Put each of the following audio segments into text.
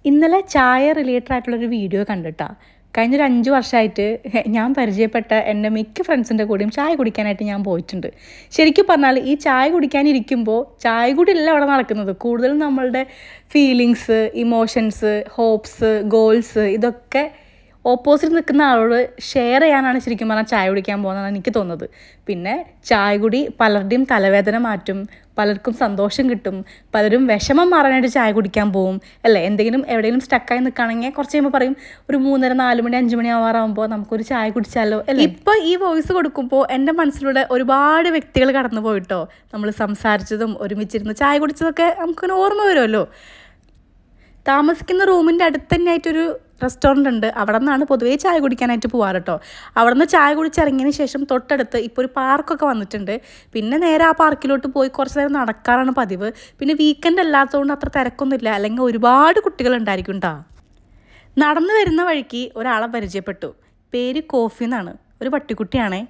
ഇന്നലെ ചായ റിലേറ്റഡ് ആയിട്ടുള്ളൊരു വീഡിയോ കണ്ടിട്ടാ. കഴിഞ്ഞൊരു 5 വർഷമായിട്ട് ഞാൻ പരിചയപ്പെട്ട എൻ്റെ മിക്ക ഫ്രണ്ട്സിൻ്റെ കൂടെയും ചായ കുടിക്കാനായിട്ട് ഞാൻ പോയിട്ടുണ്ട്. ശരിക്കും പറഞ്ഞാൽ ഈ ചായ കുടിക്കാനിരിക്കുമ്പോൾ ചായ കൂടിയല്ല അവിടെ നടക്കുന്നത്. കൂടുതലും നമ്മളുടെ ഫീലിങ്സ്, ഇമോഷൻസ്, ഹോപ്സ്, ഗോൾസ് ഇതൊക്കെ ഓപ്പോസിറ്റ് നിൽക്കുന്ന ആളോട് ഷെയർ ചെയ്യാനാണ് ശരിക്കും പറഞ്ഞാൽ ചായ കുടിക്കാൻ പോകുന്നതെന്ന് എനിക്ക് തോന്നുന്നത്. പിന്നെ ചായ കുടി പലരുടെയും തലവേദന മാറ്റും, പലർക്കും സന്തോഷം കിട്ടും, പലരും വിഷമം മാറാനായിട്ട് ചായ കുടിക്കാൻ പോകും അല്ലേ. എന്തെങ്കിലും എവിടെയെങ്കിലും സ്റ്റക്കായി നിൽക്കുകയാണെങ്കിൽ കുറച്ച് കഴിയുമ്പോൾ പറയും ഒരു 3:30, 4 മണി, 5 മണി ആവാറാകുമ്പോൾ നമുക്കൊരു ചായ കുടിച്ചാലോ അല്ലേ. ഇപ്പോൾ ഈ വോയിസ് കൊടുക്കുമ്പോൾ എൻ്റെ മനസ്സിലൂടെ ഒരുപാട് വ്യക്തികൾ കടന്നു പോയിട്ടോ. നമ്മൾ സംസാരിച്ചതും ഒരുമിച്ചിരുന്ന് ചായ കുടിച്ചതൊക്കെ നമുക്കൊരു ഓർമ്മ വരുമല്ലോ. താമസിക്കുന്ന റൂമിൻ്റെ അടുത്ത് തന്നെ ആയിട്ടൊരു റെസ്റ്റോറൻ്റ് ഉണ്ട്. അവിടെ നിന്നാണ് പൊതുവേ ചായ കുടിക്കാനായിട്ട് പോകാറ് കേട്ടോ. അവിടെ നിന്ന് ചായ കുടിച്ചിറങ്ങിയതിന് ശേഷം തൊട്ടടുത്ത് ഇപ്പോൾ ഒരു പാർക്കൊക്കെ വന്നിട്ടുണ്ട്. പിന്നെ നേരെ ആ പാർക്കിലോട്ട് പോയി കുറച്ച് നേരം നടക്കാറാണ് പതിവ്. പിന്നെ വീക്കെൻഡ് അല്ലാത്തതുകൊണ്ട് അത്ര തിരക്കൊന്നുമില്ല, അല്ലെങ്കിൽ ഒരുപാട് കുട്ടികളുണ്ടായിരിക്കും കേട്ടോ. നടന്നു വരുന്ന വഴിക്ക് ഒരാളെ പരിചയപ്പെട്ടു. പേര് കോഫി എന്നാണ്, ഒരു പട്ടിക്കുട്ടിയാണേ.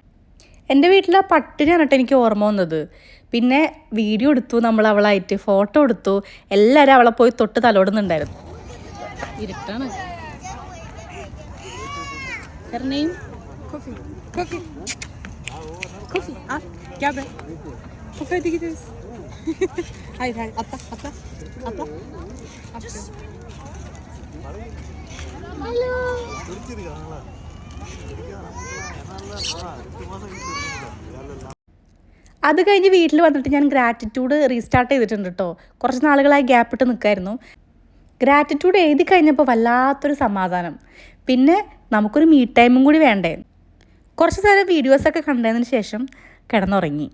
എൻ്റെ വീട്ടിലെ പട്ടിനെയാണ് കേട്ടോ എനിക്ക് ഓർമ്മ വന്നത്. പിന്നെ വീഡിയോ എടുത്തു, നമ്മൾ അവളായിട്ട് ഫോട്ടോ എടുത്തു. എല്ലാവരും അവളെ പോയി തൊട്ട് തലോടുന്നുണ്ടായിരുന്നു. ഇരുട്ടാണ്. Her name? Coffee. Coffee. Coffee. Ah, क्या है? Coffee दिखी थी. Hi, hi. Atla, atla, atla. Hello. അത് കഴിഞ്ഞ് വീട്ടിൽ വന്നിട്ട് ഞാൻ ഗ്രാറ്റിറ്റ്യൂഡ് റീസ്റ്റാർട്ട് ചെയ്തിട്ടുണ്ട് കേട്ടോ. കുറച്ച് നാളുകളായി ഗ്യാപ്പിട്ട് നിൽക്കായിരുന്നു. ഗ്രാറ്റിറ്റ്യൂഡ് എഴുതി കഴിഞ്ഞപ്പോൾ വല്ലാത്തൊരു സമാധാനം. പിന്നെ നമുക്കൊരു മീ ടൈമും കൂടി വേണ്ടേ. കുറച്ച് നേരം വീഡിയോസൊക്കെ കണ്ടതിന് ശേഷം കിടന്നുറങ്ങി.